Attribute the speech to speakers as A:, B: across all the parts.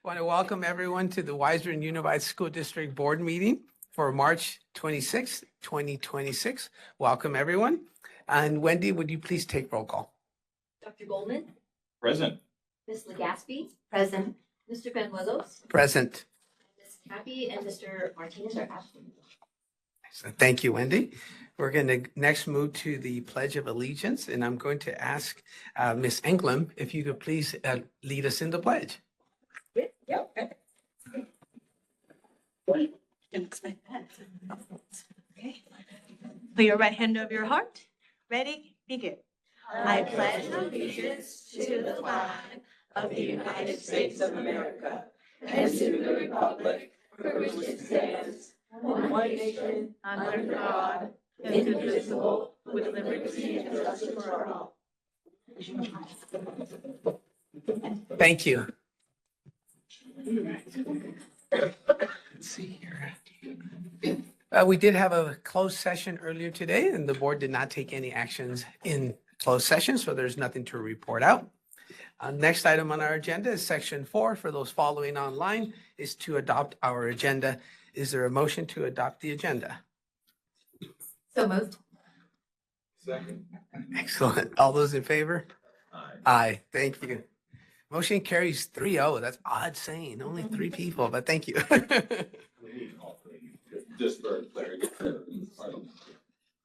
A: Want to welcome everyone to the Wiseman Unified School District Board meeting for March 26, 2026. Welcome, everyone. And Wendy, would you please take roll call?
B: Dr. Goldman,
C: Present.
B: Ms. Legaspi. Present. Mr. Benuelos,
A: Present.
B: Ms. Cappy, and Mr. Martinez are absent.
A: So thank you, Wendy. We're going to next move to the Pledge of Allegiance, and I'm going to ask Ms. Englam if you could please lead us in the pledge.
B: Yep.
D: Didn't expect that. Okay. Put your right hand over your heart. Ready? Begin. I pledge allegiance to the flag of the United States of America and to the republic for which it stands, one nation, under God, indivisible, with liberty and justice for all.
A: Thank you. Let's see here. We did have a closed session earlier today, and the board did not take any actions in closed session, so there's nothing to report out. Next item on our agenda is section 4. For those following online, is to adopt our agenda. Is there a motion to adopt the agenda?
B: So moved.
C: Second.
A: Excellent. All those in favor?
C: Aye.
A: Aye. Thank you. Motion carries 3-0. That's odd saying, only 3 people, but thank you.
C: We need all three, just for clarity.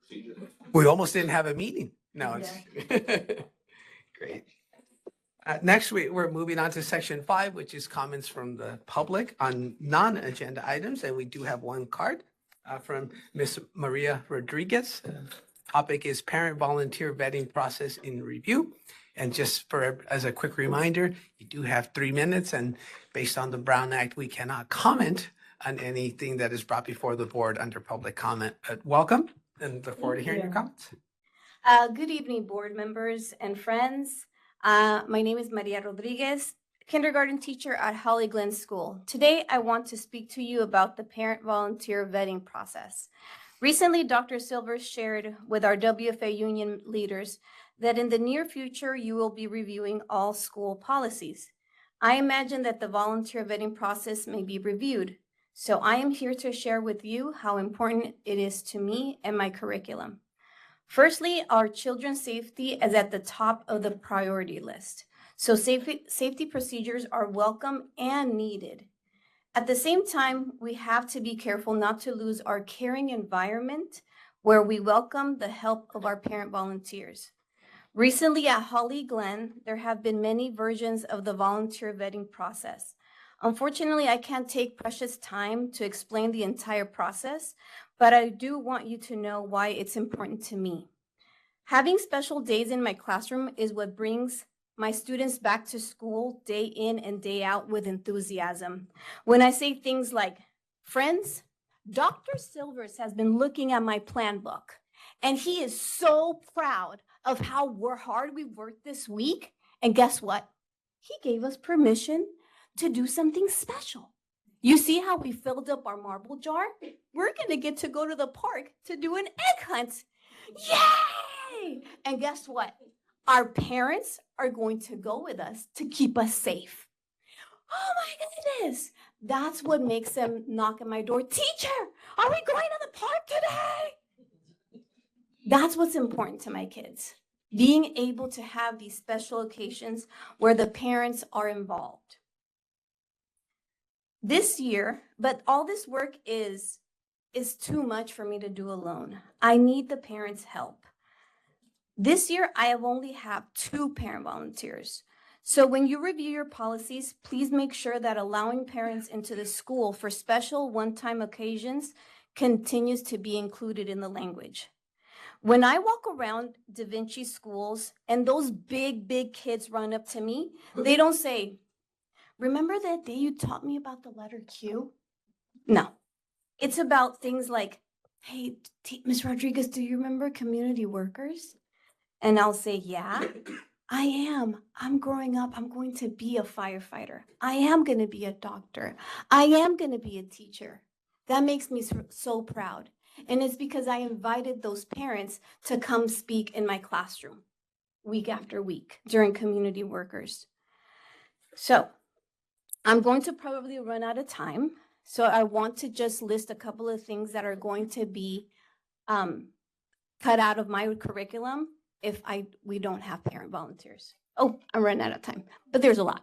C: Procedure.
A: We almost didn't have a meeting. No, it's great. Next, we're moving on to section 5, which is comments from the public on non-agenda items. And we do have one card from Ms. Maria Rodriguez. Topic is parent volunteer vetting process in review. And just as a quick reminder, you do have 3 minutes, and based on the Brown Act, we cannot comment on anything that is brought before the board under public comment. Welcome, and look forward to hearing your comments.
E: Good evening, board members and friends. My name is Maria Rodriguez, kindergarten teacher at Holly Glen School. Today, I want to speak to you about the parent volunteer vetting process. Recently, Dr. Silvers shared with our WFA union leaders that in the near future, you will be reviewing all school policies. I imagine that the volunteer vetting process may be reviewed. So I am here to share with you how important it is to me and my curriculum. Firstly, our children's safety is at the top of the priority list. So safety procedures are welcome and needed. At the same time, we have to be careful not to lose our caring environment where we welcome the help of our parent volunteers. Recently at Holly Glen, there have been many versions of the volunteer vetting process. Unfortunately, I can't take precious time to explain the entire process, but I do want you to know why it's important to me. Having special days in my classroom is what brings my students back to school day in and day out with enthusiasm. When I say things like, friends, Dr. Silvers has been looking at my plan book, and he is so proud of how hard we worked this week. And guess what? He gave us permission to do something special. You see how we filled up our marble jar? We're gonna get to go to the park to do an egg hunt. Yay! And guess what? Our parents are going to go with us to keep us safe. Oh my goodness. That's what makes them knock at my door. Teacher, are we going to the park today? That's what's important to my kids. Being able to have these special occasions where the parents are involved. This year, but all this work is too much for me to do alone. I need the parents' help. This year, I have only have 2 parent volunteers. So when you review your policies, please make sure that allowing parents into the school for special one-time occasions continues to be included in the language. When I walk around Da Vinci schools and those big kids run up to me, they don't say, remember that day you taught me about the letter Q? No, it's about things like, hey, Ms. Rodriguez, do you remember community workers? And I'll say, yeah, I am. I'm growing up. I'm going to be a firefighter. I am going to be a doctor. I am going to be a teacher. That makes me so proud. And it's because I invited those parents to come speak in my classroom week after week during community workers. So I'm going to probably run out of time, so I want to just list a couple of things that are going to be cut out of my curriculum if we don't have parent volunteers. Oh, I'm running out of time, but there's a lot.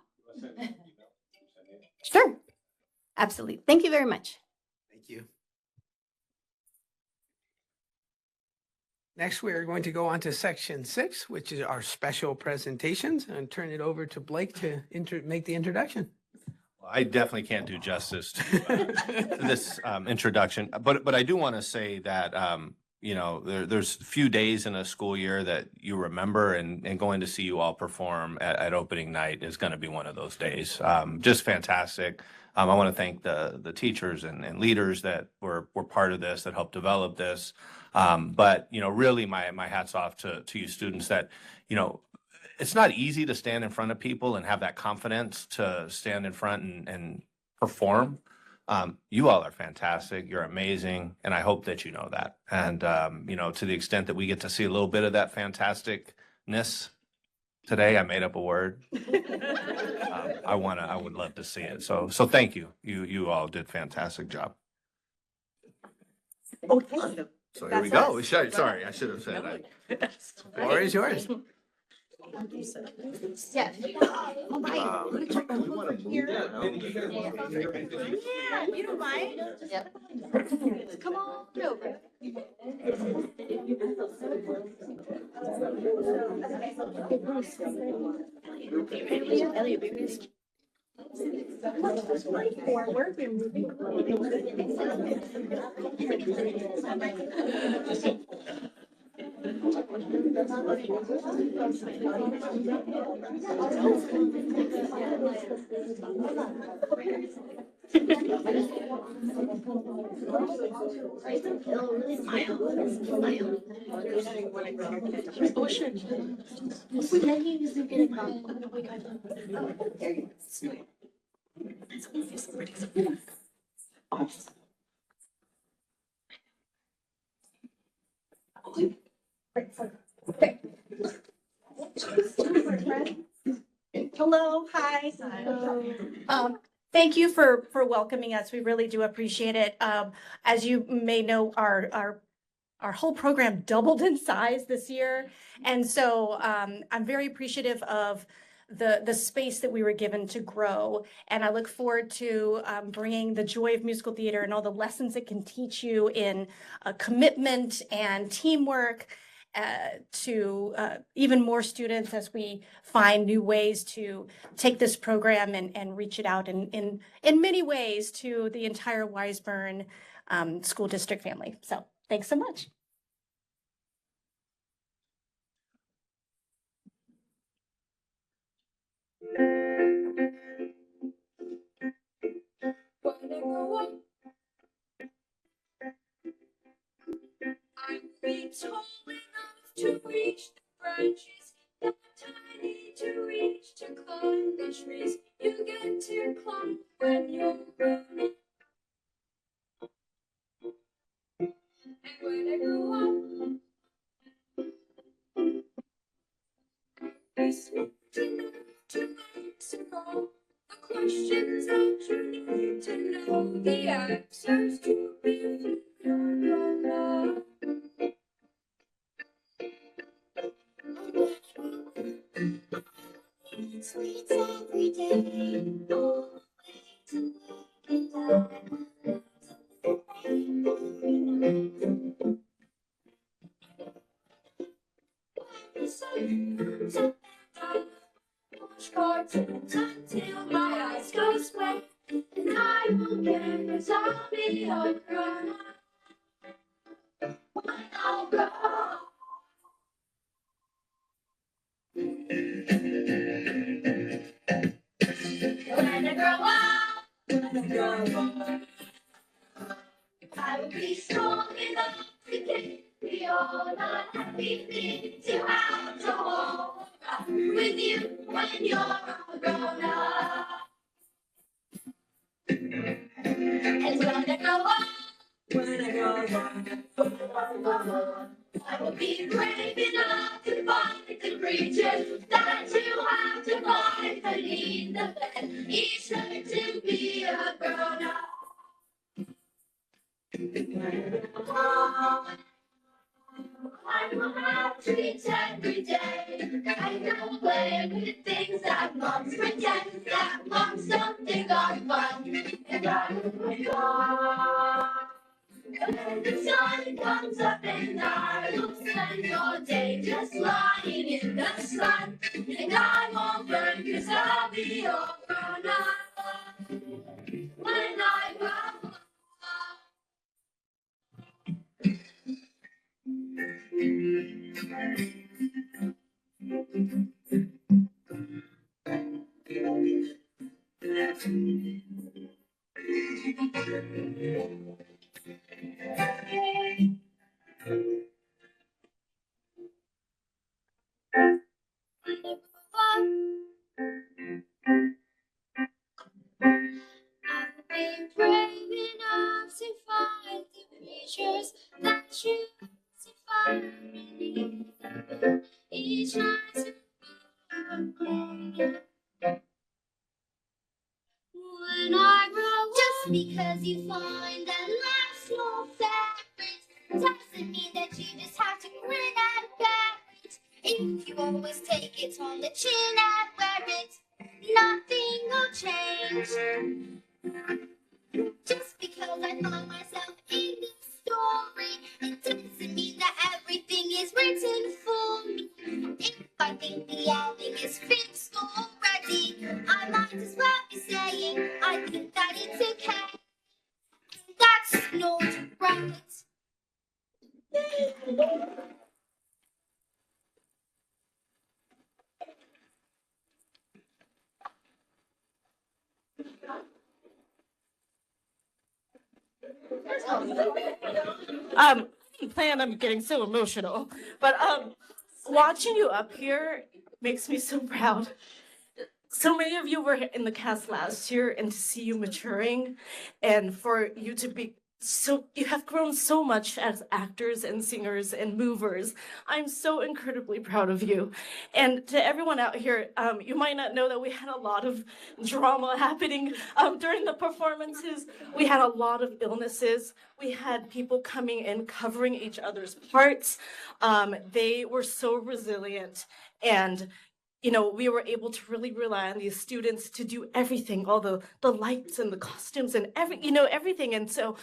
E: Sure, absolutely. Thank you very much.
A: Thank you. Next, we're going to go on to section 6, which is our special presentations, and turn it over to Blake to make the introduction.
F: Well, I definitely can't do justice to this introduction, but I do want to say that you know, there's few days in a school year that you remember, and going to see you all perform at opening night is going to be one of those days. Just fantastic. I want to thank the teachers and leaders that were part of this, that helped develop this. But you know, really, my hat's off to you students that, you know, it's not easy to stand in front of people and have that confidence to stand in front and perform. You all are fantastic. You're amazing. And I hope that you know that. And, you know, to the extent that we get to see a little bit of that fantasticness today, I made up a word. I would love to see it. So thank you. You all did a fantastic job.
D: Oh, thank you.
F: So here we go. Sorry, I should have said that.
A: Floor is yours.
B: Yeah.
D: Yeah, you don't mind?
B: Yep. Come on over.
D: Hello, hi. Thank you for welcoming us. We really do appreciate it. As you may know, our whole program doubled in size this year. And so I'm very appreciative of the space that we were given to grow. And I look forward to bringing the joy of musical theater and all the lessons it can teach you in commitment and teamwork to even more students as we find new ways to take this program and reach it out in many ways to the entire Wiseburn School District family. So thanks so much.
G: I'm tall enough to reach the branches, not tiny to reach to climb the trees. You get to climb when you're grown up. And when I grow up, I smart enough to answer all the questions that you need to know the answers to be grown up. Sweets every day, always and cards until my eyes go wet, and I won't care 'cause I'll be all grown up when I'll grow up. When I grow up, I will be strong enough to carry all the happy things you have to hold with you when you're all grown up. And when I grow up, I will be brave enough to fight the creatures that you have to fight beneath the bed. Each learn to be a grown up. I will have treats every day. I don't play with things that moms pretend that moms don't think are fun. And I will go. When the sun comes up and I will spend all day just lying in the sun. And I won't burn 'cause I'll be all grown up when I grow up. I've been brave enough to fight the creatures that you to fight beneath the bed. Each night to be a grown up when I grow up. Just because you find that life's no fair doesn't mean that you just have to grin and bear it. If you always take it on the chin and wear it, nothing will change. Just because I find myself in this story, it doesn't mean that everything is written for me. If I think the ending is fixed already, I might as well be saying I think that it's okay. That's not right.
H: I didn't plan on getting so emotional, but watching you up here makes me so proud. So many of you were in the cast last year, and to see you maturing, and for you to be so, you have grown so much as actors and singers and movers. I'm so incredibly proud of you. And to everyone out here, you might not know that we had a lot of drama happening during the performances. We had a lot of illnesses. We had people coming in covering each other's parts. They were so resilient, and we were able to really rely on these students to do everything, all the lights and the costumes and everything. And so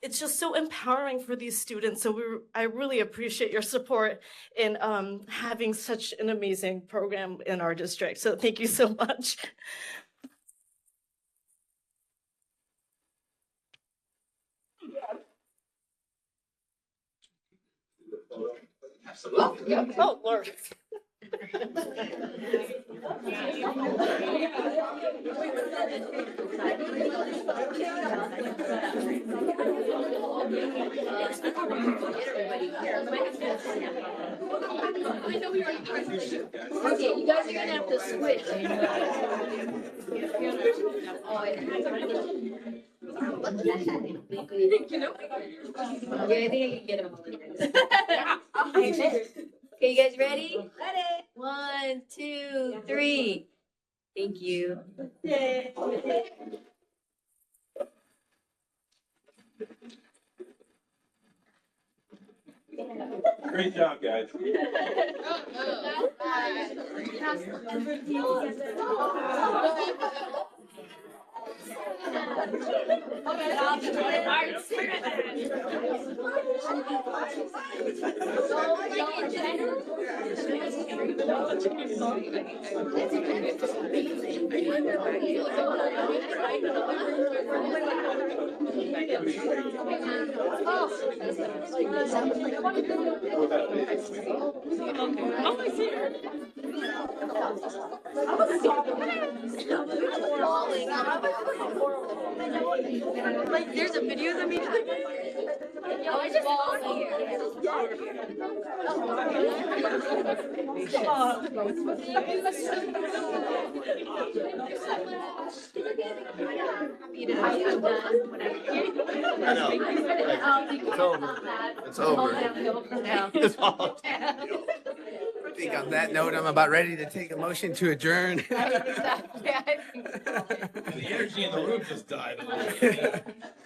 H: it's just so empowering for these students. So I really appreciate your support in having such an amazing program in our district. So thank you so much.
C: Absolutely.
H: Oh, Lord.
G: Okay, you guys are gonna have to switch. Yeah, I think I can get him. Okay, you guys ready? Ready. 1, 2, 3. Thank you.
C: Great job, guys.
G: Like, there's a video of me. Yo, I just fall here.
F: I know. It's over. It's over. It's all-
A: I think on that note, I'm about ready to take a motion to adjourn.
C: The energy in the room just died.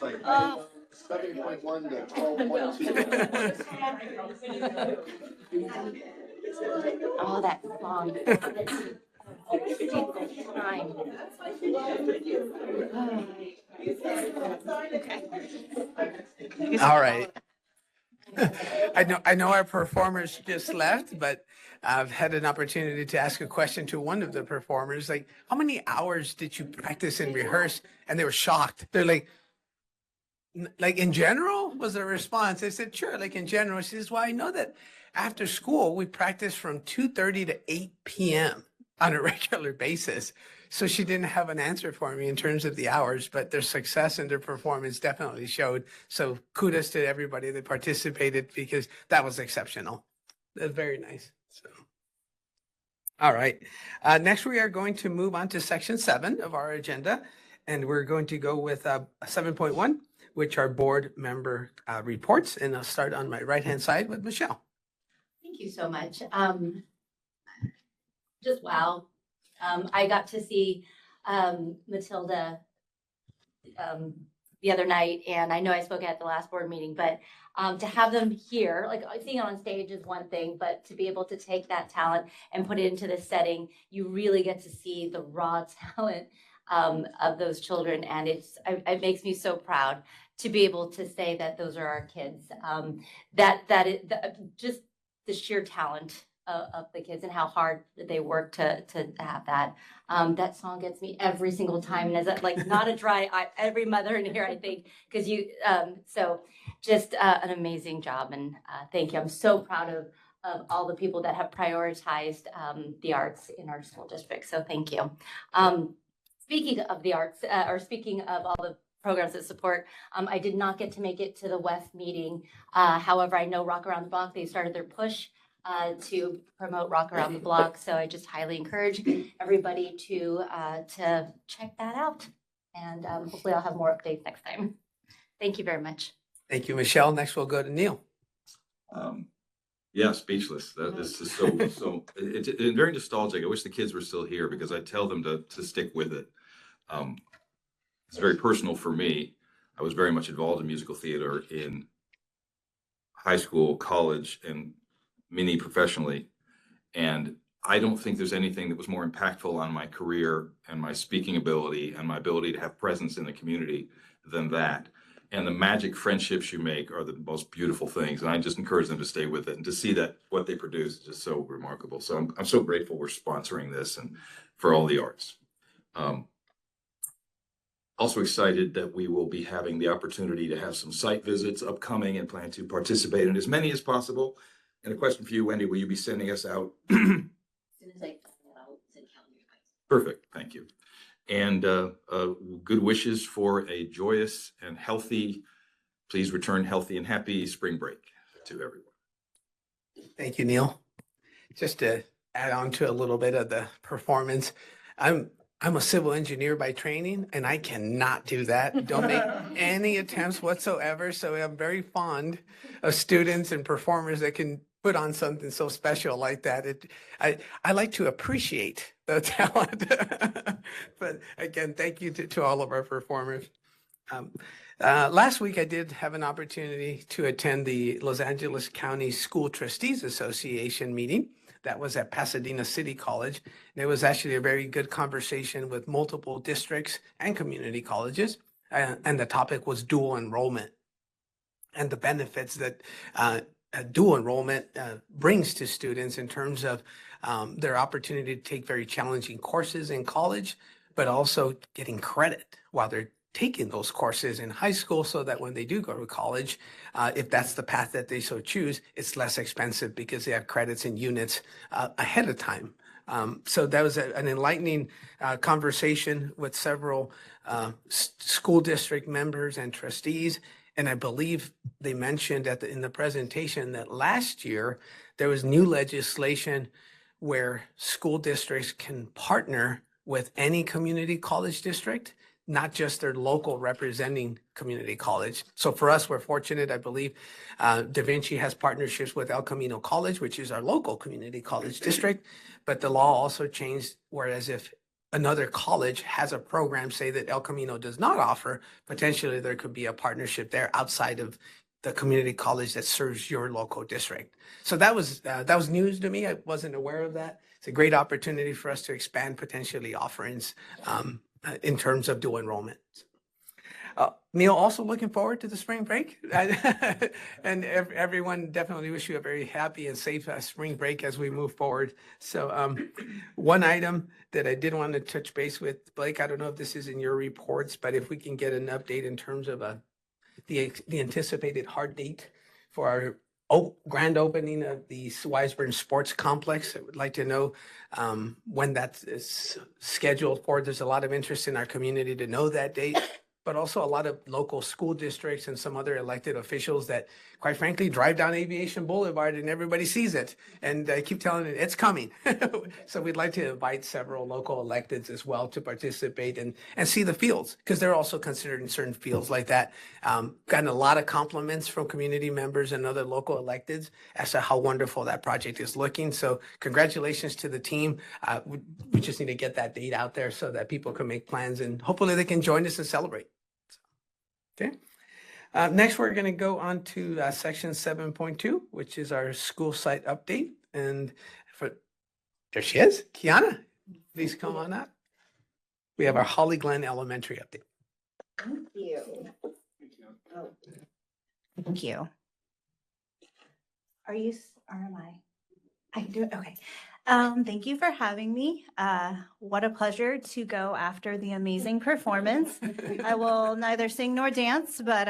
I: 7.1 to 12.2.
B: Oh, that song.
A: All right. I know our performers just left, but I've had an opportunity to ask a question to one of the performers, like, how many hours did you practice and rehearse? And they were shocked. They're like in general was the response. I said, sure, like in general. She says, well, I know that after school, we practice from 2:30 to 8 p.m. on a regular basis. So she didn't have an answer for me in terms of the hours, but their success and their performance definitely showed. So kudos to everybody that participated because that was exceptional. That's very nice. So, all right. Next, we are going to move on to section 7 of our agenda, and we're going to go with 7.1, which are board member reports. And I'll start on my right-hand side with Michelle.
B: Thank you so much. Just wow. I got to see Matilda the other night, and I know I spoke at the last board meeting, but to have them here, like seeing it on stage is one thing, but to be able to take that talent and put it into this setting, you really get to see the raw talent of those children, and it makes me so proud to be able to say that those are our kids. Just the sheer talent of the kids and how hard they work to have that. That song gets me every single time, and is like not a dry eye, every mother in here, I think, because you, so just an amazing job, and thank you. I'm so proud of all the people that have prioritized the arts in our school district, so thank you. Speaking of the arts, or speaking of all the programs that support, I did not get to make it to the West meeting. However, I know Rock Around the Block, they started their push to promote Rock Around the Block. So I just highly encourage everybody to check that out. And hopefully I'll have more updates next time. Thank you very much.
A: Thank you, Michelle. Next, we'll go to Neil.
C: Yeah, speechless. This is so it's very nostalgic. I wish the kids were still here because I tell them to stick with it. It's very personal for me. I was very much involved in musical theater in high school, college, and mini professionally. And I don't think there's anything that was more impactful on my career and my speaking ability and my ability to have presence in the community than that. And the magic friendships you make are the most beautiful things. And I just encourage them to stay with it and to see that what they produce is just so remarkable. So I'm so grateful we're sponsoring this and for all the arts. Also excited that we will be having the opportunity to have some site visits upcoming and plan to participate in as many as possible. And a question for you, Wendy, will you be sending us out?
B: As soon as I find that, I'll send calendar invites.
C: Perfect, thank you. And good wishes for a joyous and healthy, please return healthy and happy spring break to everyone.
A: Thank you, Neil. Just to add on to a little bit of the performance, I'm a civil engineer by training, and I cannot do that. Don't make any attempts whatsoever. So I'm very fond of students and performers that can put on something so special like that. I like to appreciate the talent. But again, thank you to all of our performers. Last week, I did have an opportunity to attend the Los Angeles County School Trustees Association meeting. That was at Pasadena City College. And it was actually a very good conversation with multiple districts and community colleges. And the topic was dual enrollment and the benefits that dual enrollment brings to students in terms of their opportunity to take very challenging courses in college, but also getting credit while they're taking those courses in high school so that when they do go to college, if that's the path that they so choose, it's less expensive because they have credits and units ahead of time. So that was an enlightening conversation with several school district members and trustees. And I believe they mentioned in the presentation that last year there was new legislation where school districts can partner with any community college district not just their local representing community college. So for us, we're fortunate, I believe, Da Vinci has partnerships with El Camino College, which is our local community college district. But the law also changed, whereas if another college has a program, say that El Camino does not offer, potentially there could be a partnership there outside of the community college that serves your local district. So that was news to me. I wasn't aware of that. It's a great opportunity for us to expand potentially offerings in terms of dual enrollment. Neil, also looking forward to the spring break. And everyone definitely wish you a very happy and safe spring break as we move forward. So one item that I did want to touch base with, Blake, I don't know if this is in your reports, but if we can get an update in terms of the anticipated hard date for our grand opening of the Weisburn Sports Complex. I would like to know when that is scheduled for. There's a lot of interest in our community to know that date, but also a lot of local school districts and some other elected officials that, quite frankly, drive down Aviation Boulevard and everybody sees it. And I keep telling it, it's coming. So we'd like to invite several local electeds as well to participate and see the fields, because they're also considered in certain fields like that. Gotten a lot of compliments from community members and other local electeds as to how wonderful that project is looking. So congratulations to the team. We just need to get that date out there so that people can make plans and hopefully they can join us and celebrate. Okay. Next, we're going to go on to section 7.2, which is our school site update. And there she is, Kiana. Please come on up. We have our Holly Glen Elementary update.
J: Thank you. Oh. Thank you. Or am I can do it. Okay. Thank you for having me. What a pleasure to go after the amazing performance. I will neither sing nor dance, but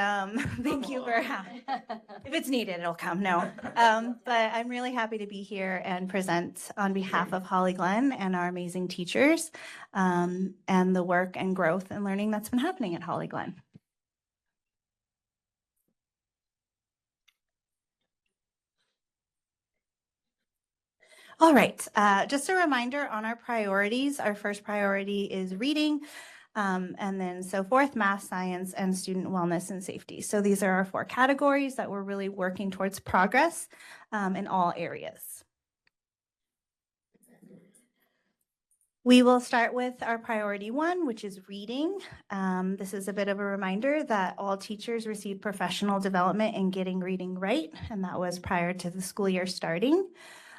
J: thank you for if it's needed, it'll come. No, but I'm really happy to be here and present on behalf of Holly Glen and our amazing teachers, and the work and growth and learning that's been happening at Holly Glen. All right, just a reminder on our priorities. Our first priority is reading, and then so forth, math, science, and student wellness and safety. So these are our 4 categories that we're really working towards progress in all areas. We will start with our priority 1, which is reading. This is a bit of a reminder that all teachers receive professional development in getting reading right, and that was prior to the school year starting.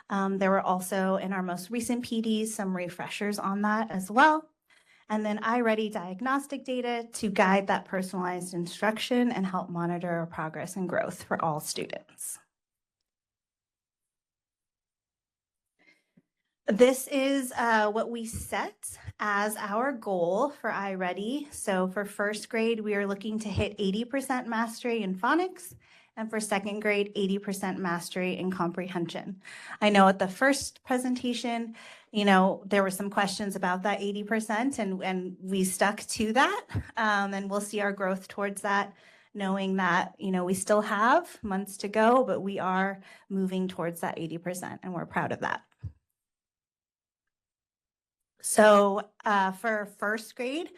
J: There were also in our most recent PDs some refreshers on that as well. And then iReady diagnostic data to guide that personalized instruction and help monitor our progress and growth for all students. This is what we set as our goal for iReady. So for first grade, we are looking to hit 80% mastery in phonics. And for second grade, 80% mastery in comprehension. I know at the first presentation, there were some questions about that 80%, and we stuck to that. And we'll see our growth towards that, knowing that, we still have months to go, but we are moving towards that 80%, and we're proud of that. So for first grade,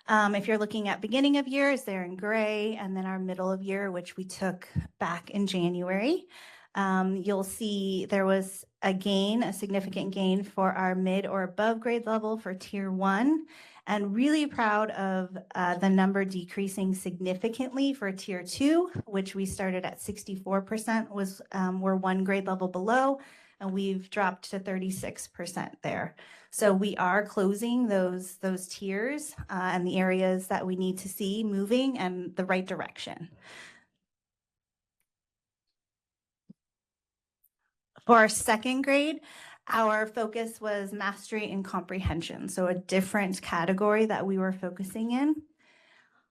J: if you're looking at beginning of years, they're in gray, and then our middle of year, which we took back in January. You'll see there was a significant gain for our mid or above grade level for tier 1, and really proud of the number decreasing significantly for tier 2, which we started at 64% we're 1 grade level below, and we've dropped to 36% there. So we are closing those tiers and the areas that we need to see moving in the right direction. For our second grade, our focus was mastery and comprehension, so a different category that we were focusing in.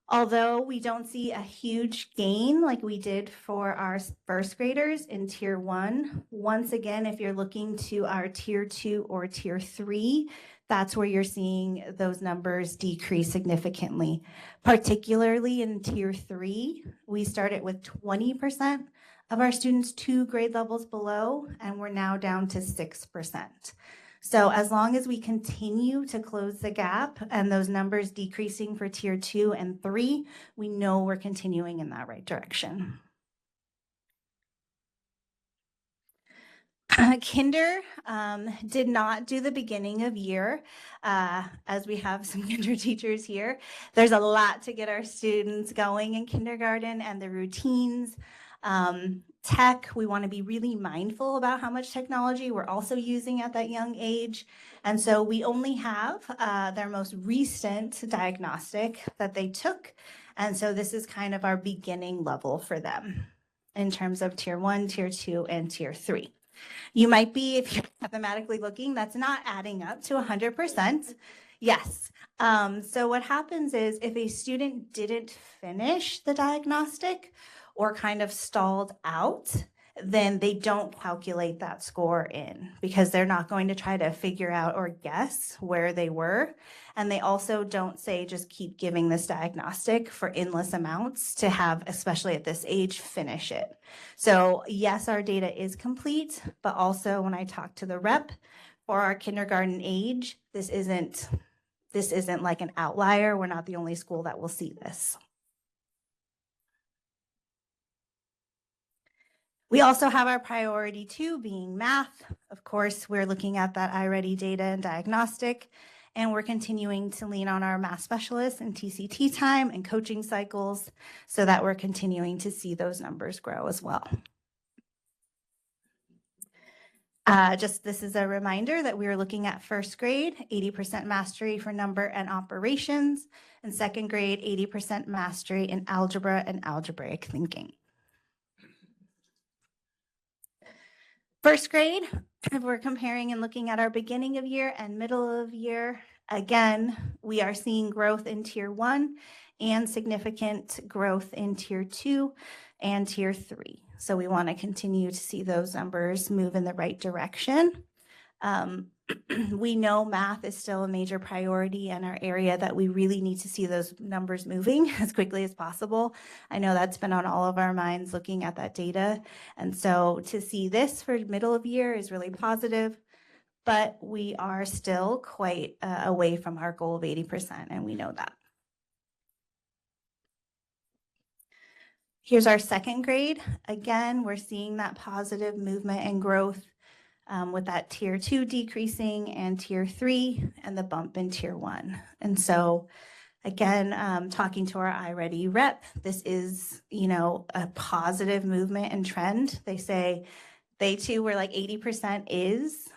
J: Although we don't see a huge gain like we did for our first graders in tier 1, once again, if you're looking to our tier 2 or tier 3, that's where you're seeing those numbers decrease significantly. Particularly in tier 3, we started with 20% of our students 2 grade levels below, and we're now down to 6%. So as long as we continue to close the gap and those numbers decreasing for tier 2 and 3, we know we're continuing in that right direction. Kinder did not do the beginning of year, as we have some kinder teachers here. There's a lot to get our students going in kindergarten and the routines. Tech, we want to be really mindful about how much technology we're also using at that young age. And so we only have their most recent diagnostic that they took. And so this is kind of our beginning level for them in terms of tier 1, tier 2, and tier 3. You might be, if you're mathematically looking, that's not adding up to 100%. Yes. So what happens is if a student didn't finish the diagnostic or kind of stalled out, then they don't calculate that score in because they're not going to try to figure out or guess where they were. And they also don't say, just keep giving this diagnostic for endless amounts to have, especially at this age, finish it. So yes, our data is complete, but also when I talk to the rep for our kindergarten age, this isn't like an outlier. We're not the only school that will see this. We also have our priority 2 being math. Of course, we're looking at that iReady data and diagnostic, and we're continuing to lean on our math specialists and TCT time and coaching cycles so that we're continuing to see those numbers grow as well. This is a reminder that we are looking at first grade, 80% mastery for number and operations, and second grade, 80% mastery in algebra and algebraic thinking. First grade, we're comparing and looking at our beginning of year and middle of year. Again, we are seeing growth in tier 1 and significant growth in tier 2 and tier 3. So we want to continue to see those numbers move in the right direction. We know math is still a major priority in our area that we really need to see those numbers moving as quickly as possible. I know that's been on all of our minds looking at that data. And so to see this for middle of year is really positive, but we are still quite away from our goal of 80%, and we know that. Here's our second grade. Again, we're seeing that positive movement and growth with that tier 2 decreasing and tier 3 and the bump in tier 1. And so again, talking to our iReady rep, this is, a positive movement and trend. They say they too were like 80% is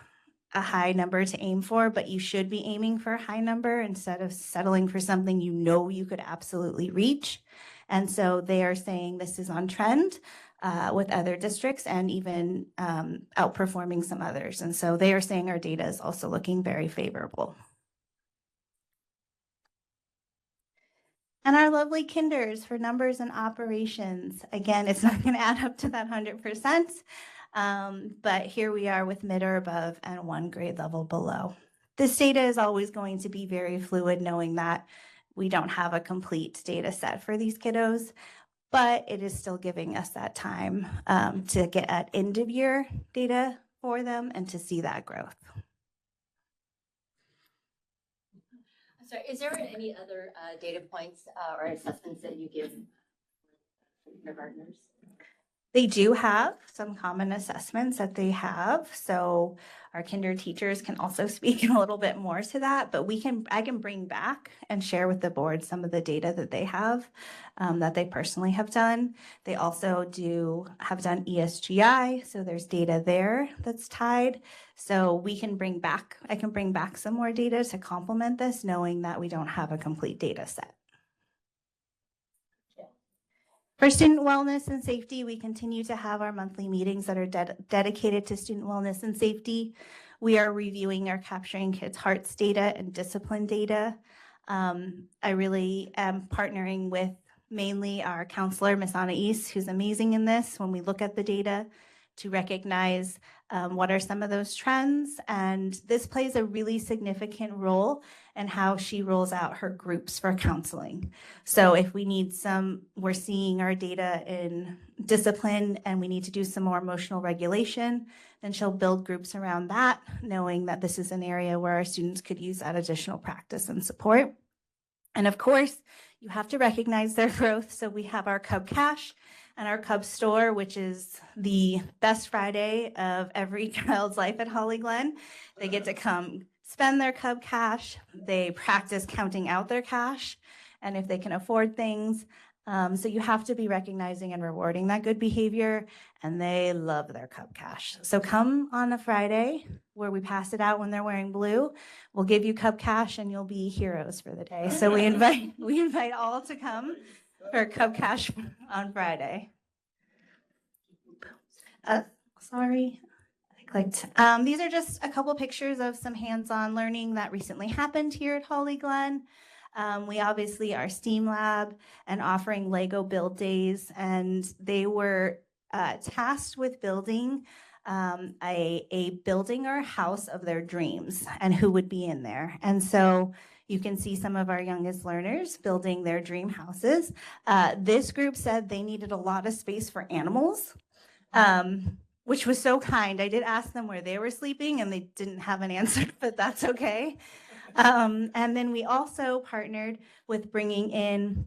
J: a high number to aim for, but you should be aiming for a high number instead of settling for something you could absolutely reach. And so they are saying this is on trend with other districts and even outperforming some others. And so they are saying our data is also looking very favorable. And our lovely kinders for numbers and operations. Again, it's not going to add up to that 100%, but here we are with mid or above and 1 grade level below. This data is always going to be very fluid, knowing that we don't have a complete data set for these kiddos, but it is still giving us that time to get at end of year data for them and to see that growth.
B: So is there any other data points or assessments that you give kindergartners?
J: They do have some common assessments that they have. So our kinder teachers can also speak a little bit more to that, but I can bring back and share with the board some of the data that they have that they personally have done. They also have done ESGI. So there's data there that's tied. So I can bring back some more data to complement this, knowing that we don't have a complete data set. For student wellness and safety, we continue to have our monthly meetings that are dedicated to student wellness and safety. We are reviewing our Capturing Kids' Hearts data and discipline data. I really am partnering with mainly our counselor, Ms. Anais, who's amazing in this when we look at the data to recognize what are some of those trends. And this plays a really significant role in how she rolls out her groups for counseling. So if we need we're seeing our data in discipline and we need to do some more emotional regulation, Then she'll build groups around that, knowing that this is an area where our students could use that additional practice and support. And of course, you have to recognize their growth. So we have our Cub Cash and our Cub Store, which is the best Friday of every child's life at Holly Glen. They get to come spend their Cub Cash. They practice counting out their cash, and if they can afford things. So you have to be recognizing and rewarding that good behavior, and they love their Cub Cash. So come on a Friday where we pass it out when they're wearing blue. We'll give you Cub Cash and you'll be heroes for the day. So we invite all to come for Cub Cash on Friday. Sorry, I clicked. These are just a couple pictures of some hands-on learning that recently happened here at Holly Glen. We obviously are STEAM Lab and offering Lego Build Days, and they were tasked with building a building or a house of their dreams and who would be in there. And so you can see some of our youngest learners building their dream houses. This group said they needed a lot of space for animals, which was so kind. I did ask them where they were sleeping and they didn't have an answer, but that's okay. And then we also partnered with bringing in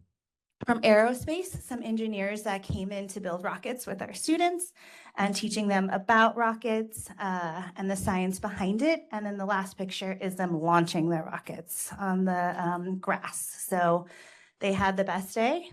J: from aerospace some engineers that came in to build rockets with our students and teaching them about rockets and the science behind it. And then the last picture is them launching their rockets on the grass. So they had the best day.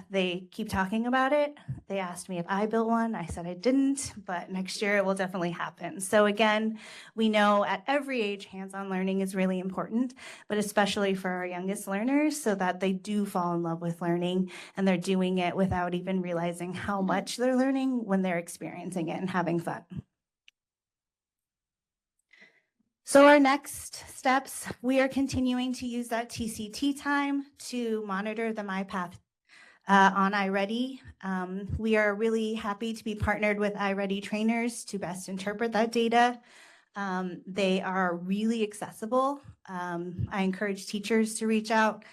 J: They keep talking about it. They asked me if I built one. I said I didn't, but next year it will definitely happen. So again, we know at every age, hands-on learning is really important, but especially for our youngest learners so that they do fall in love with learning and they're doing it without even realizing how much they're learning when they're experiencing it and having fun. So our next steps, we are continuing to use that TCT time to monitor the MyPath on iReady. We are really happy to be partnered with iReady trainers to best interpret that data. They are really accessible. I encourage teachers to reach out.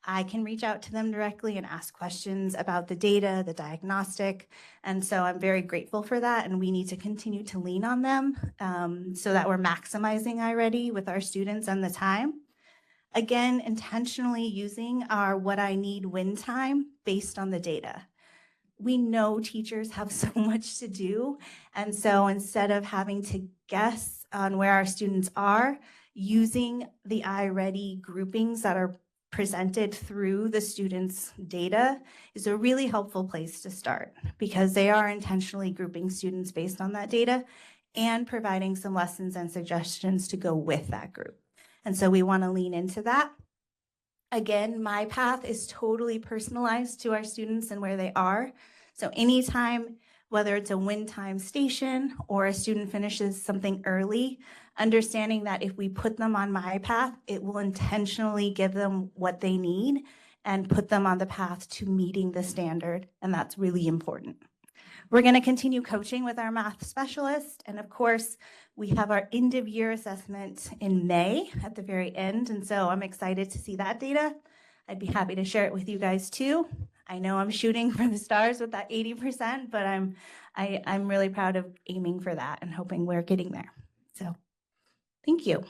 J: I can reach out to them directly and ask questions about the data, the diagnostic. And so I'm very grateful for that. And we need to continue to lean on them so that we're maximizing iReady with our students and the time. Again, intentionally using our what I need win time based on the data. We know teachers have so much to do. And so instead of having to guess on where our students are, using the iReady groupings that are presented through the students' data is a really helpful place to start because they are intentionally grouping students based on that data and providing some lessons and suggestions to go with that group. And so we want to lean into that. Again, MyPath is totally personalized to our students and where they are. So anytime, whether it's a win time station or a student finishes something early, understanding that if we put them on MyPath, it will intentionally give them what they need and put them on the path to meeting the standard. And that's really important. We're going to continue coaching with our math specialist. And of course, we have our end of year assessment in May at the very end. And so I'm excited to see that data. I'd be happy to share it with you guys too. I know I'm shooting for the stars with that 80%, but I'm really proud of aiming for that and hoping we're getting there. So thank you.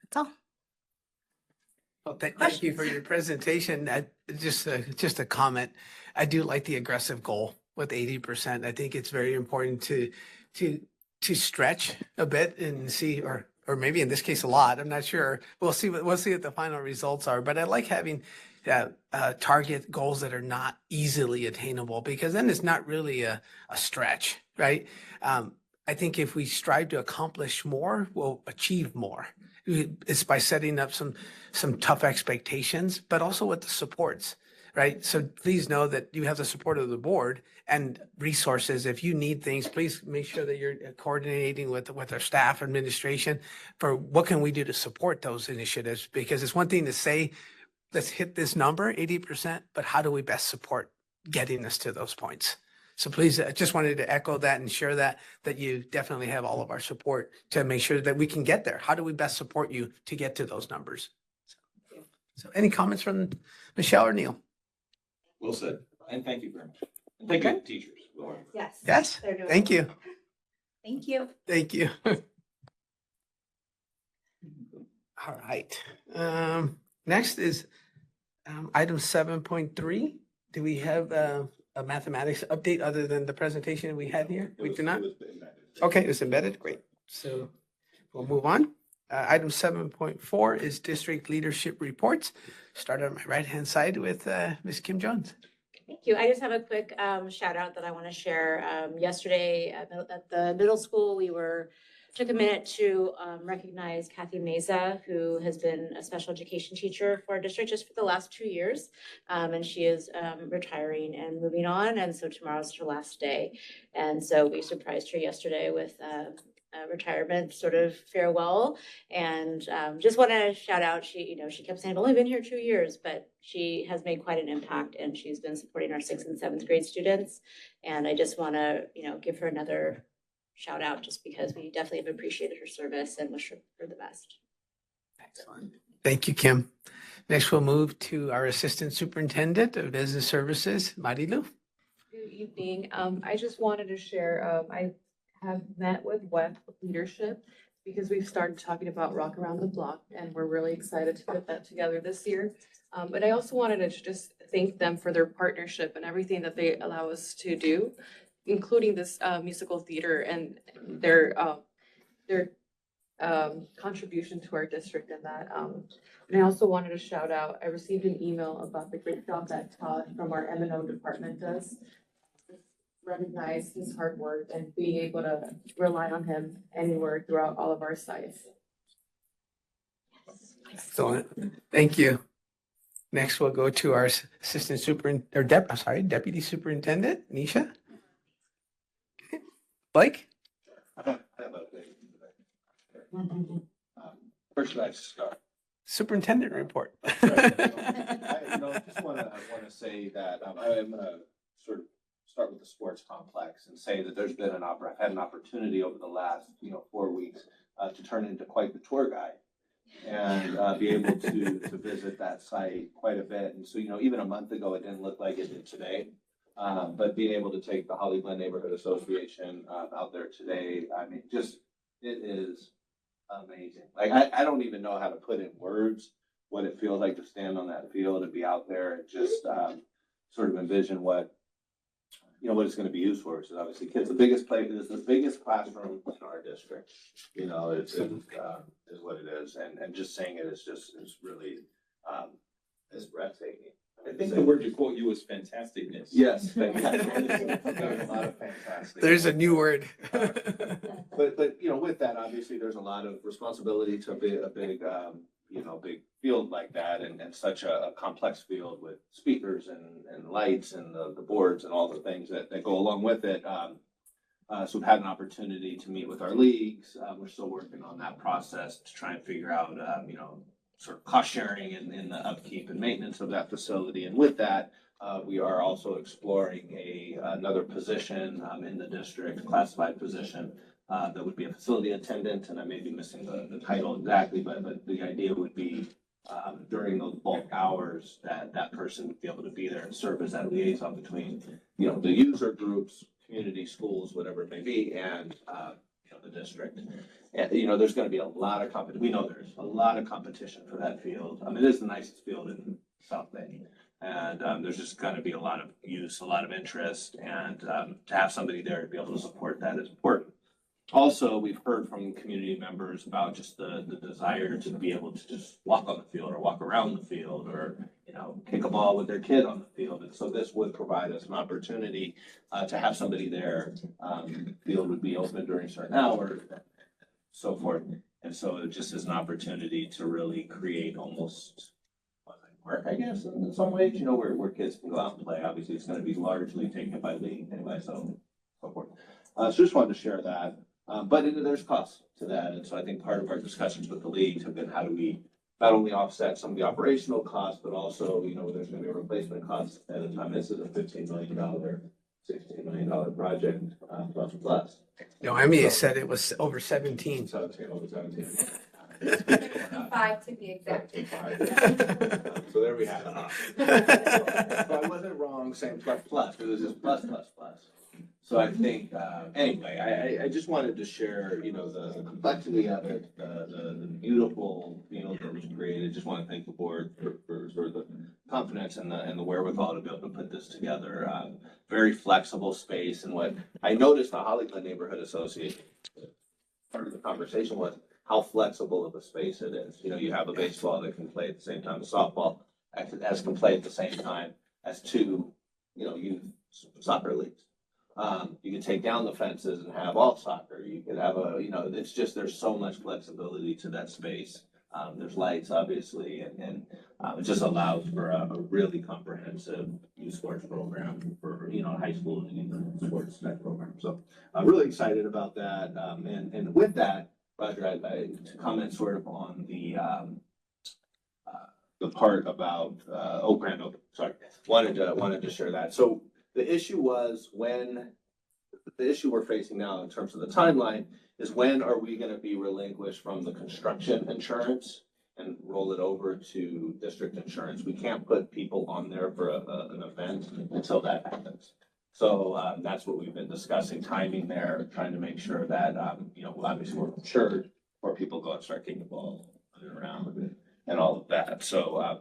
J: That's all.
A: Well, thank you for your presentation. Just a comment. I do like the aggressive goal with 80%. I think it's very important to stretch a bit and see, or maybe in this case a lot. I'm not sure. We'll see what the final results are. But I like having target goals that are not easily attainable because then it's not really a stretch, right? I think if we strive to accomplish more, we'll achieve more. It's by setting up some tough expectations, but also with the supports, right? So please know that you have the support of the board and resources. If you need things, please make sure that you're coordinating with our staff administration for what can we do to support those initiatives? Because it's one thing to say, let's hit this number, 80%, but how do we best support getting us to those points? So please, I just wanted to echo that and share that you definitely have all of our support to make sure that we can get there. How do we best support you to get to those numbers? So any comments from Michelle or Neil?
C: Well said. And thank you very much. And thank you, teachers.
J: Yes.
A: Yes, thank you.
E: Thank you.
A: Thank you. All right. Next is item 7.3. Do we have a mathematics update other than the presentation we had here? We do not? Okay, it's embedded. Great. So we'll move on. Item 7.4 is district leadership reports. Start on my right-hand side with Ms. Kim Jones.
K: Thank you. I just have a quick shout out that I want to share. Yesterday at the middle school, took a minute to recognize Kathy Meza, who has been a special education teacher for our district just for the last 2 years. And she is retiring and moving on. And so tomorrow's her last day. And so we surprised her yesterday with a retirement sort of farewell. And just want to shout out, she kept saying, I've only been here 2 years, but she has made quite an impact and she's been supporting our 6th and 7th grade students. And I just want to, give her another shout out just because we definitely have appreciated her service and wish her the best.
A: Excellent. Thank you, Kim. Next, we'll move to our Assistant Superintendent of Business Services, Marilu.
L: Good evening. I just wanted to share, I have met with WEF leadership because we've started talking about Rock Around the Block and we're really excited to put that together this year. But I also wanted to just thank them for their partnership and everything that they allow us to do, including this musical theater and their contribution to our district in that. And I also wanted to shout out, I received an email about the great job that Todd from our M&O department does. Recognize his hard work and being able to rely on him anywhere throughout all of our sites.
A: Excellent. Thank you. Next, we'll go to our Deputy Superintendent, Nisha. Okay. Blake?
M: Where should I start?
A: Superintendent report.
M: I just want to say that I'm going to sort of start with the sports complex and say that there's been I've had an opportunity over the last 4 weeks to turn into quite the tour guide and be able to visit that site quite a bit. And so even a month ago it didn't look like it did today, but being able to take the Holly Glen Neighborhood Association out there today, I mean, just it is amazing. Like I don't even know how to put in words what it feels like to stand on that field and be out there and just sort of envision what it's going to be used for. So obviously kids, the biggest classroom in our district, is what it is. And just saying it is really, it's breathtaking.
C: I think the word to quote you was fantasticness.
M: Yes, fantastic. There's a lot of fantastic.
A: There's a new word.
M: But with that, obviously there's a lot of responsibility to a big big field like that and such a complex field with speakers and lights and the boards and all the things that go along with it. So we've had an opportunity to meet with our leagues. We're still working on that process to try and figure out, sort of cost sharing in the upkeep and maintenance of that facility. And with that, we are also exploring another position in the district, a classified position. That would be a facility attendant, and I may be missing the title exactly, but the idea would be during those bulk hours that person would be able to be there and serve as that liaison between, the user groups, community, schools, whatever it may be, and, the district. And, there's going to be a lot of competition. We know there's a lot of competition for that field. I mean, it is the nicest field in South Bay. And there's just going to be a lot of use, a lot of interest, and to have somebody there to be able to support that is important. Also, we've heard from community members about just the desire to be able to just walk on the field or walk around the field or, kick a ball with their kid on the field. And so this would provide us an opportunity to have somebody there. The field would be open during certain hours, so forth. And so it just is an opportunity to really create almost work, I guess, in some ways, where kids can go out and play. Obviously, it's going to be largely taken by league and by so forth. So just wanted to share that. But there's costs to that. And so I think part of our discussions with the leagues have been how do we not only offset some of the operational costs, but also, there's going to be a replacement cost at a time. This is a $15 million, $16 million project, plus.
A: No, Emmy said it was over 17.
M: So it's over 17.
G: 5 to be exact.
M: So there we have it. So I wasn't wrong saying plus, because this is plus. So I think, anyway, I just wanted to share, you know, the complexity of it, the beautiful field that was created. Just want to thank the board for sort of the confidence and the wherewithal to be able to put this together. Very flexible space, and what I noticed the Holly Glen Neighborhood Association, part of the conversation was how flexible of a space it is. You know, you have a baseball that can play at the same time as softball, as can play at the same time as two, you know, youth soccer leagues. You can take down the fences and have all soccer. You could have you know, it's just, there's so much flexibility to that space. There's lights, obviously, and it just allows for a really comprehensive youth sports program for, you know, high school and even sports type program. So I'm really excited about that. And with that, Roger, I to comment sort of on the part about, Grand Open, sorry, wanted to share that. So the issue was the issue we're facing now in terms of the timeline is when are we gonna be relinquished from the construction insurance and roll it over to district insurance? We can't put people on there for an event until that happens. So, that's what we've been discussing, timing there, trying to make sure that, you know, obviously we're insured before people go and start kicking the ball around and all of that. So,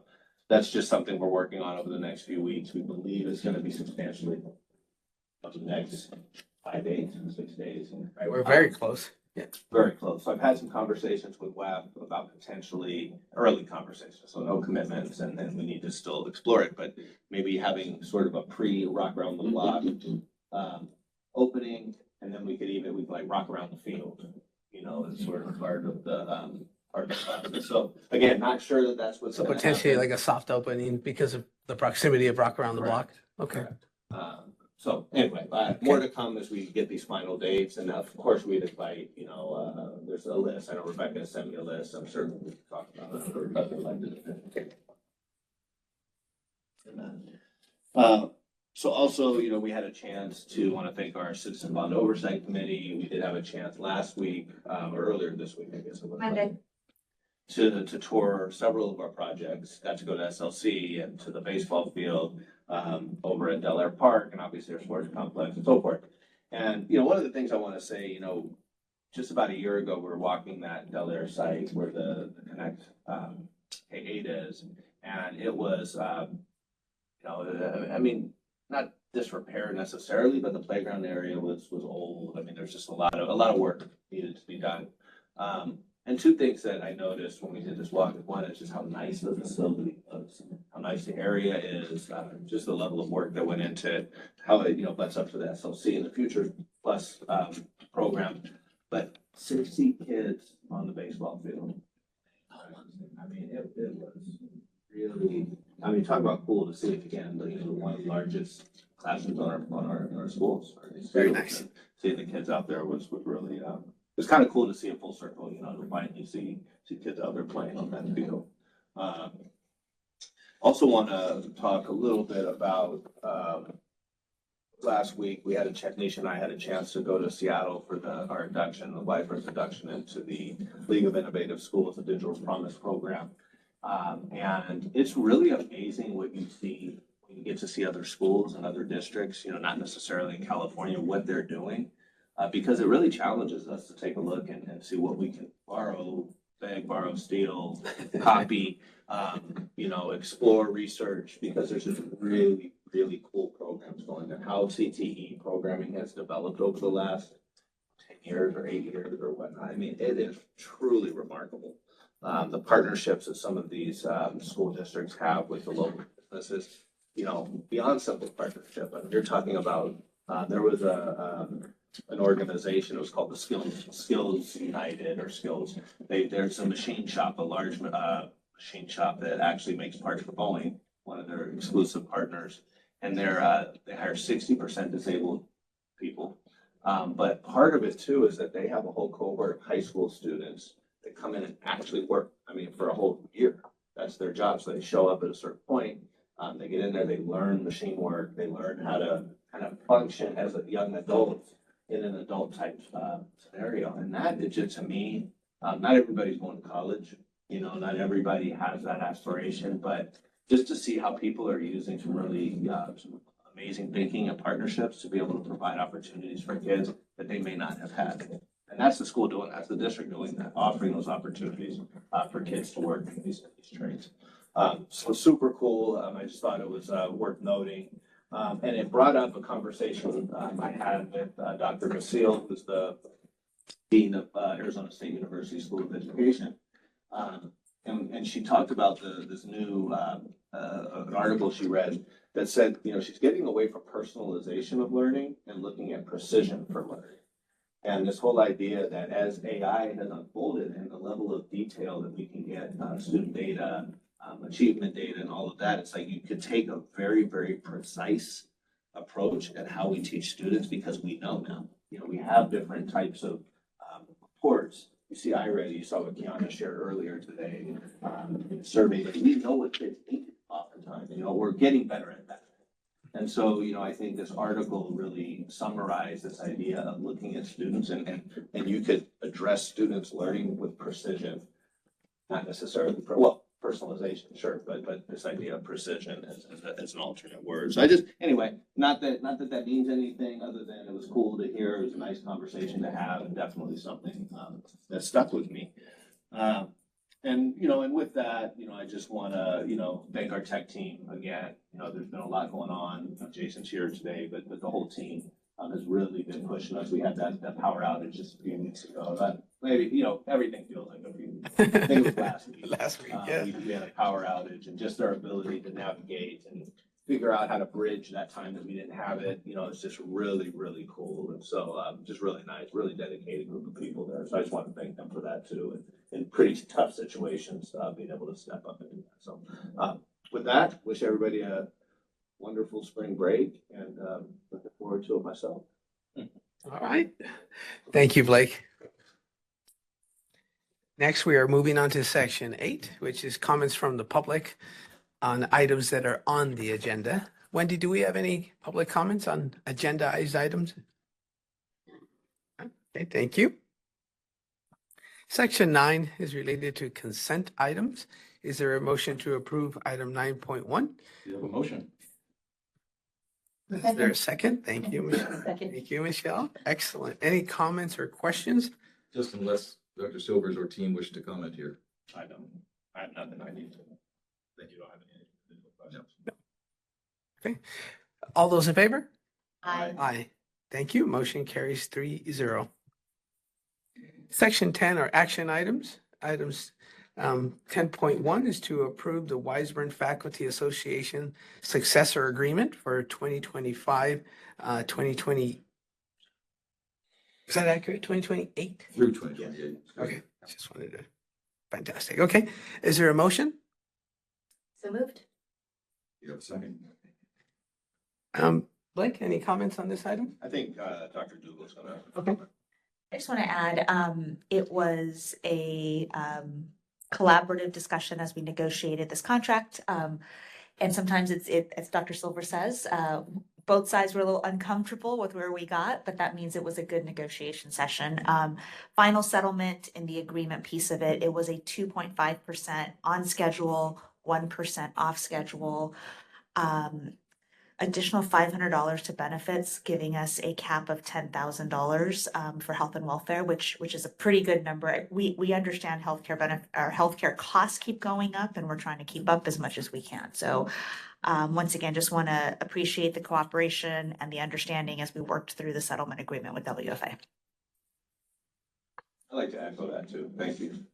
M: that's just something we're working on over the next few weeks. We believe it's gonna be substantially of the next 5 days, 6 days.
A: Right, we're very close. Yeah.
M: Very close. So I've had some conversations with WEF about potentially early conversations, so no commitments, and then we need to still explore it, but maybe having sort of a pre-rock around the block opening, and then we could like rock around the field, you know, as sort of part of the process. So again, not sure that that's what's
A: So
M: gonna
A: potentially
M: happen.
A: like a soft opening because of the proximity of Rock Around the Block. Okay.
M: So anyway, more to come as we get these final dates, and of course we'd invite, you know, there's a list, I know Rebecca sent me a list, I'm certain we can talk about it for other elected officials. So also, you know, we had a chance to want to thank our Citizen Bond Oversight Committee. We did have a chance last week, or earlier this week, I guess it was.
B: Monday.
M: To tour several of our projects, got to go to SLC and to the baseball field, over at Del Air Park, and obviously our sports complex and so forth. And, you know, one of the things I want to say, you know, just about a year ago, we were walking that Del Air site where the Connect K8 is, and it was, you know, I mean, not disrepair necessarily, but the playground area was old. I mean, there's just a lot of work needed to be done. And two things that I noticed when we did this walk, one is just how nice the facility was, how nice the area is, just the level of work that went into it, how it, you know, butts up to the SLC in the Future Plus program. But 60 kids on the baseball field. I mean, it was really, I mean, talk about cool to see it again, but, you know, one of the largest classrooms on our schools.
A: Very nice.
M: Seeing the kids out there was really, it's kind of cool to see a full circle, you know, to finally see kids out there playing on that field. Also want to talk a little bit about, last week, we had Nisha and I had a chance to go to Seattle for our induction, the YFRS induction into the League of Innovative Schools, the Digital Promise program. And it's really amazing what you see when you get to see other schools and other districts, you know, not necessarily in California, what they're doing. Because it really challenges us to take a look and see what we can borrow, beg, borrow, steal, copy, you know, explore, research, because there's just really, really cool programs going on. How CTE programming has developed over the last 10 years or 8 years or whatnot. I mean, it is truly remarkable. The partnerships that some of these school districts have with the local businesses, you know, beyond simple partnership. I mean, you're talking about, there was an organization, it was called the Skills United or Skills. There's a machine shop, a large machine shop that actually makes parts for Boeing, one of their exclusive partners. And they hire 60% disabled people. But part of it too is that they have a whole cohort of high school students that come in and actually work, I mean, for a whole year. That's their job. So they show up at a certain point, they get in there, they learn machine work, they learn how to kind of function as a young adult in an adult type scenario. And that is just, to me, not everybody's going to college, you know, not everybody has that aspiration, but just to see how people are using some really some amazing thinking and partnerships to be able to provide opportunities for kids that they may not have had. And that's the school doing, that's the district doing that, offering those opportunities for kids to work in these trades. So super cool. I just thought it was worth noting. And it brought up a conversation I had with Dr. Basile, who's the dean of Arizona State University School of Education. And she talked about this new an article she read that said, you know, she's getting away from personalization of learning and looking at precision for learning. And this whole idea that as AI has unfolded and the level of detail that we can get student data, achievement data and all of that, it's like you could take a very, very precise approach at how we teach students because we know now. You know, we have different types of reports. You see iReady, you saw what Kiana shared earlier today, in a survey that we know what kids need oftentimes. You know, we're getting better at that. And so, you know, I think this article really summarized this idea of looking at students and you could address students learning with precision, not necessarily, personalization, sure, but this idea of precision as an alternate word. So I just, anyway, not that means anything other than it was cool to hear. It was a nice conversation to have and definitely something that stuck with me. And, you know, and with that, you know, I just want to, you know, thank our tech team again. You know, there's been a lot going on. Jason's here today, but the whole team has really been pushing us. We had that power outage just a few weeks ago. But maybe, you know, everything feels like a few weeks. I think it was last week.
A: Last week, yeah.
M: We had a power outage and just our ability to navigate and figure out how to bridge that time that we didn't have it. You know, it's just really, really cool. And so just really nice, really dedicated group of people there. So I just want to thank them for that too. And in pretty tough situations, being able to step up and do that. So with that, wish everybody a wonderful spring break and looking forward to it myself.
A: All right. Thank you, Blake. Next, we are moving on to section 8, which is comments from the public on items that are on the agenda. Wendy, do we have any public comments on agendized items? Okay, thank you. Section 9 is related to consent items. Is there a motion to approve item 9.1?
C: You have a motion.
A: Is there a second? Thank you, Michelle.
B: Second.
A: Thank you, Michelle. Excellent. Any comments or questions?
C: Just unless Dr. Silvers or team wish to comment here.
M: I have nothing I need to.
C: That you don't have any individual questions.
A: Okay. All those in favor?
B: Aye.
A: Aye. Thank you. Motion carries 3-0. Section 10 are action items. Items 10.1 is to approve the Wiseburn Faculty Association successor agreement for 2025, 2020. Is that accurate? 2028?
C: Through 2028.
A: Okay, just wanted to, fantastic. Okay, is there a motion?
B: So moved.
C: You have a second?
A: Blake, any comments on this item?
M: I think Dr. Dougal's gonna.
A: Okay.
N: I just want to add, it was a collaborative discussion as we negotiated this contract. And sometimes as Dr. Silver says, both sides were a little uncomfortable with where we got, but that means it was a good negotiation session. Final settlement in the agreement piece of it, it was a 2.5% on schedule, 1% off schedule. Additional $500 to benefits, giving us a cap of $10,000 for health and welfare, which is a pretty good number. We understand our healthcare costs keep going up, and we're trying to keep up as much as we can. So, once again, just want to appreciate the cooperation and the understanding as we worked through the settlement agreement with WFA.
M: I'd like to echo that too. Thank you.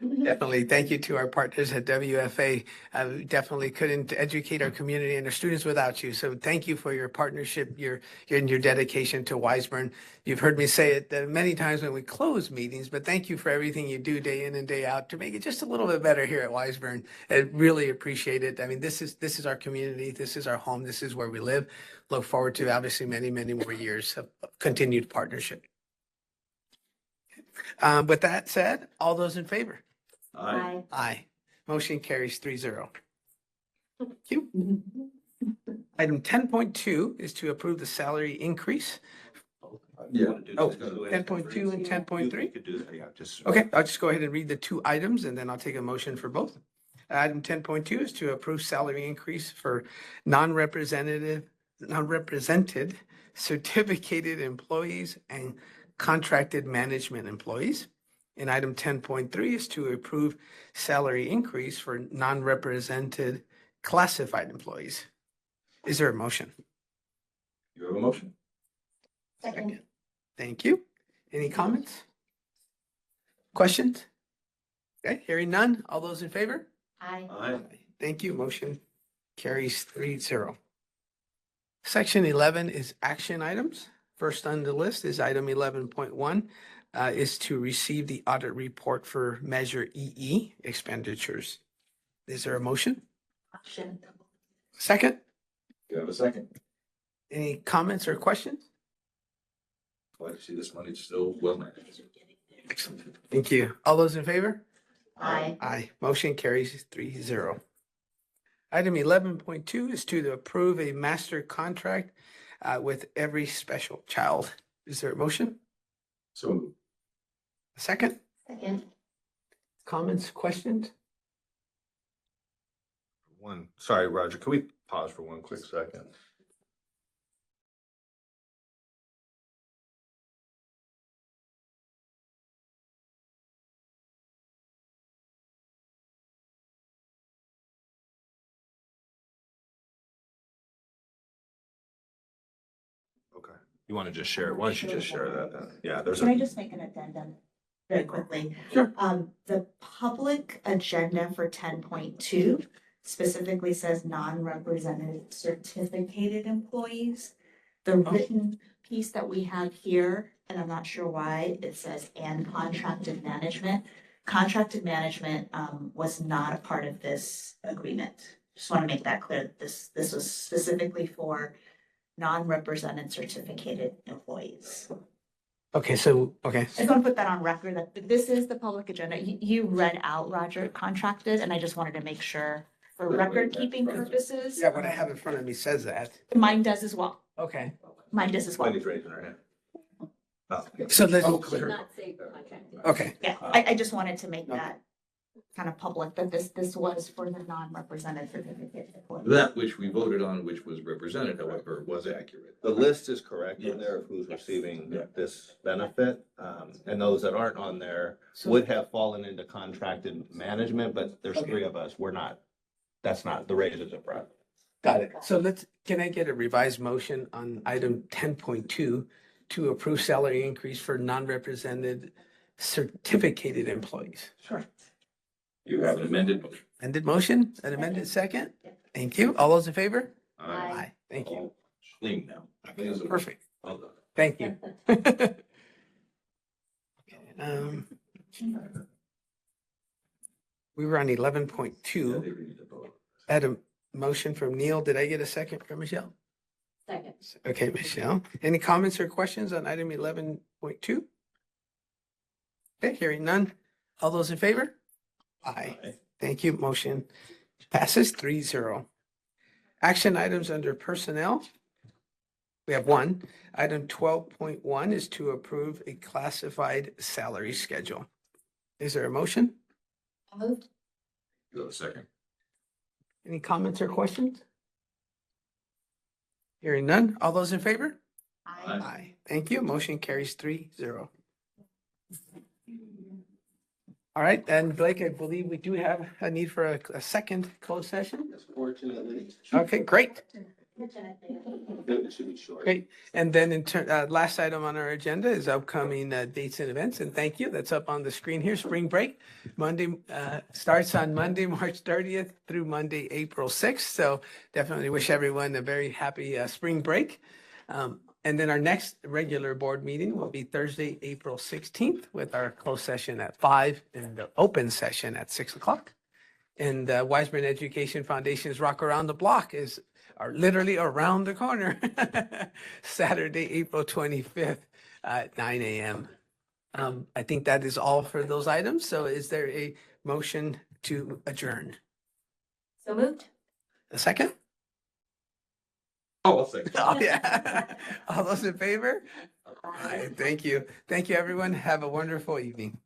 A: Definitely. Thank you to our partners at WFA. We definitely couldn't educate our community and our students without you. So thank you for your partnership, your dedication to Wiseburn. You've heard me say it many times when we close meetings, but thank you for everything you do day in and day out to make it just a little bit better here at Wiseburn. I really appreciate it. I mean, this is our community. This is our home. This is where we live. Look forward to obviously many, many more years of continued partnership. With that said, all those in favor?
B: Aye.
A: Aye. Motion carries 3-0. Thank you. Item 10.2 is to approve the salary increase.
C: Yeah.
A: Oh, 10.2 and 10.3?
F: You could do that, yeah, just.
A: Okay, I'll just go ahead and read the two items and then I'll take a motion for both. Item 10.2 is to approve salary increase for non-represented certificated employees and contracted management employees. And item 10.3 is to approve salary increase for non-represented classified employees. Is there a motion?
C: You have a motion?
B: Second.
A: Thank you. Any comments? Questions? Okay, hearing none. All those in favor?
B: Aye.
C: Aye.
A: Thank you. Motion carries 3-0. Section 11 is action items. First on the list is item 11.1, is to receive the audit report for Measure EE expenditures. Is there a motion?
B: Motion.
A: Second?
C: You have a second?
A: Any comments or questions?
C: Glad to see this money still well managed.
A: Excellent. Thank you. All those in favor?
B: Aye.
A: Aye. Motion carries 3-0. Item 11.2 is to approve a master contract with Every Special Child. Is there a motion?
C: So moved.
A: A second?
B: Second.
A: Comments, questions?
F: Sorry, Roger, can we pause for one quick second? Okay, you want to just share it? Why don't you just share that then? Yeah, there's
N: Can I
F: a,
N: just make an addendum very quickly?
A: Sure.
N: The public agenda for 10.2 specifically says non-represented certificated employees. The written piece that we have here, and I'm not sure why, it says and contracted management. Contracted management was not a part of this agreement. Just want to make that clear. This was specifically for non-represented certificated employees.
A: Okay, so, okay.
N: I just want to put that on record that this is the public agenda. You read out Roger contracted, and I just wanted to make sure for record keeping purposes.
A: Yeah, what I have in front of me says that.
N: Mine does as well.
A: Okay.
N: Mine does as well.
C: Wendy's raising her hand. Oh,
A: So let's,
B: Should not say contracted.
A: okay.
N: Yeah, I just wanted to make that kind of public, that this was for the non-represented certificated employees.
C: That which we voted on, which was represented, however, was accurate.
M: The list is correct in
C: Yes.
M: there of who's receiving
C: Yeah.
M: this benefit. And those that aren't on there would have fallen into contracted management, but there's three of us. We're not. That's not, the raises are brought.
A: Got it. So can I get a revised motion on item 10.2 to approve salary increase for non-represented certificated employees?
C: Sure. You have an amended motion.
A: Amended motion, an amended second? Thank you. All those in favor?
B: Aye.
A: Thank you.
C: Clean now. I think it's a-
A: Perfect.
C: Well done.
A: Thank you. Um, We were on 11.2.
C: Yeah, they really need to vote.
A: I had a motion from Neil. Did I get a second from Michelle?
B: Second.
A: Okay, Michelle. Any comments or questions on item 11.2? Okay, hearing none. All those in favor? Aye. Thank you. Motion passes 3-0. Action items under personnel. We have one. Item 12.1 is to approve a classified salary schedule. Is there a motion?
B: Moved.
C: You have a second.
A: Any comments or questions? Hearing none. All those in favor?
B: Aye.
A: Aye. Thank you. Motion carries 3-0. All right, and Blake, I believe we do have a need for a second closed session.
M: Fortunately,
A: Okay, great,
M: it should be short.
A: great. And then last item on our agenda is upcoming dates and events, and thank you. That's up on the screen here. Spring break, Monday, starts on Monday, March 30th through Monday, April 6th. So definitely wish everyone a very happy spring break. And then our next regular board meeting will be Thursday, April 16th with our closed session at 5 and the open session at 6 o'clock. And Wiseman Education Foundation's Rock Around the Block are literally around the corner. Saturday, April 25th at 9 a.m. I think that is all for those items. So is there a motion to adjourn?
B: So moved.
A: A second?
C: Oh, I'll second.
A: Oh, yeah. All those in favor? Aye, thank you. Thank you, everyone. Have a wonderful evening.